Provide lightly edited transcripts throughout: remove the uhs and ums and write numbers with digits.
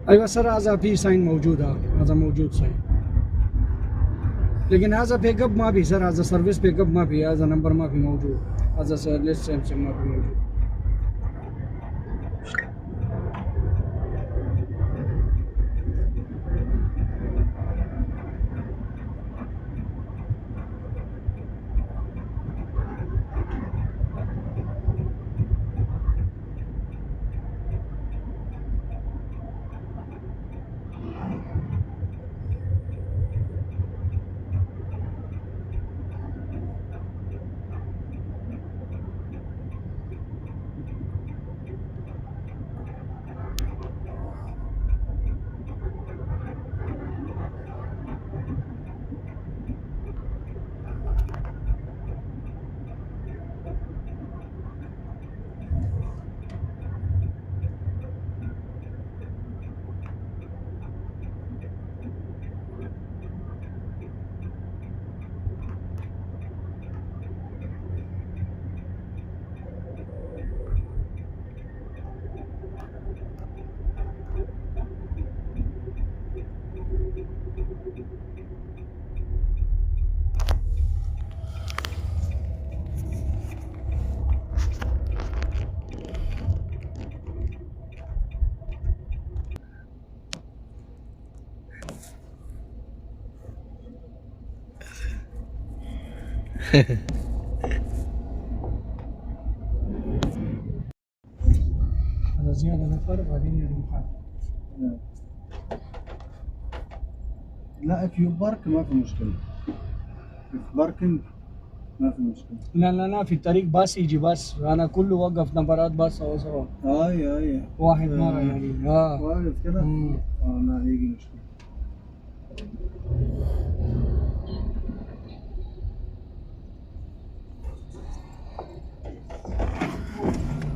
أيوة sir هذا في sign मौजूद है هذا موجود صحيح लेकिन هذا pickup ما في sir هذا service pickup ما في هذا number ما في موجود هذا ليست سامسونग ما في موجود هذا زيادة نفر بعدين يروح لا في بارك ما في مشكلة في باركنج ما في مشكلة لا في الطريق بس يجي بس أنا كله وقف نمبرات بس سوا اي واحد مرة يعني واقف كده لا هيجي مشكلة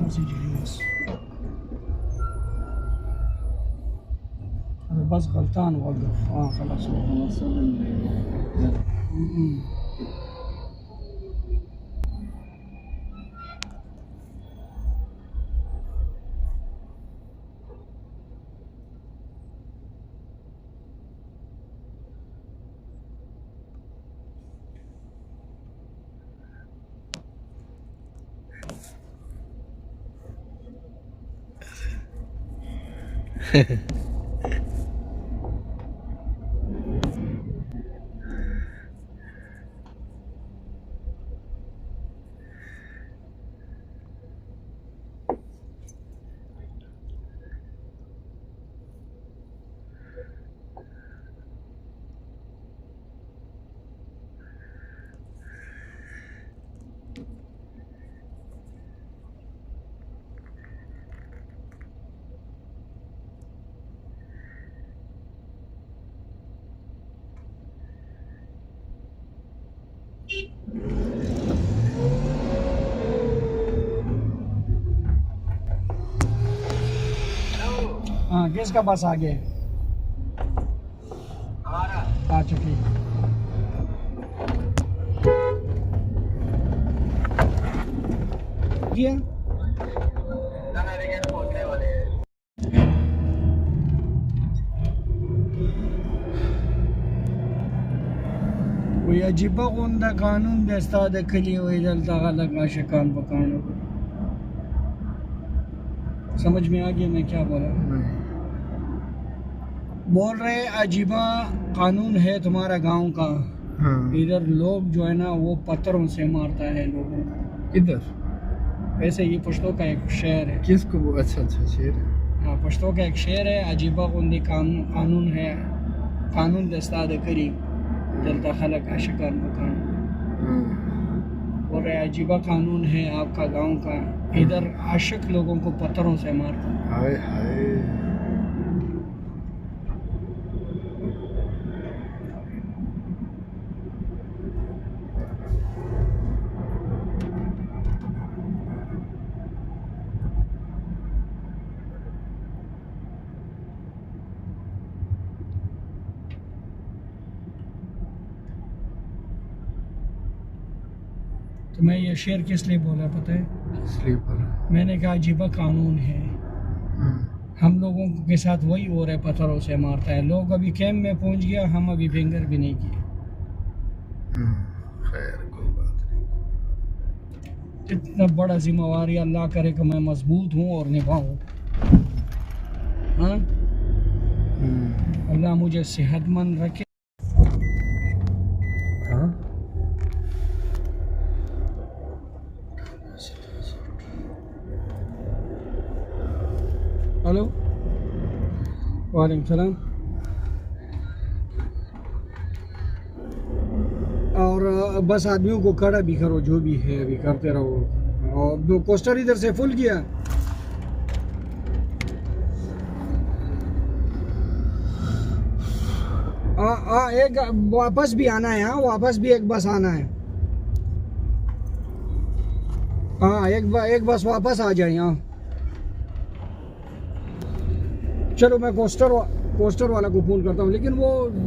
بس يجي بس هذا بس غلطان وقف خلاص خلاص किसका बस आगे आ चुकी किया وی عجیبه غونده قانون دی ستا د کلي وی دلته خلک عاشقان پکانو समझ में आ गया मैं क्या बोला बोल रहे अजीबा कानून है तुम्हारा गांव का इधर लोग जो है ना वो पत्थरों से मारता है लोगों को इधर वैसे ये पश्तो का एक शेर है किसको वो अच्छा शेर है हाँ पश्तो का एक शेर है अजीबा गुंदी कानून है कानून दस्ता द करीब जलता खलक आशिकान मकान और अजीबा कानून है आपका गांव का इधर आशिक लोगों को पत्थरों से मारता हाय हाय तो मैं ये शेर किस लिए बोला पता है किस लिए बोला मैंने कहा अजीबा कानून है हम लोगों के साथ वही हो रहा है, पत्थरों से मारता है। लोग अभी कैंप में पहुंच गया, हम अभी फिंगर भी नहीं किए। खैर कोई बात नहीं। इतना बड़ा जिम्मेवारी, अल्लाह करे कि मैं मजबूत हूँ और निभाऊँ। हाँ, अल्लाह मुझे सेहतमंद रखे। हाँ हेलो, वालेकुम सलाम। और बस आदमियों को खड़ा भी करो, जो भी है अभी करते रहो। और कोस्टर इधर से फुल किया। एक वापस भी आना है। हाँ, वापस भी एक बस आना है। हाँ, एक बस वापस आ जाए। हाँ चलो, मैं कोस्टर वाला को फ़ोन करता हूँ, लेकिन वो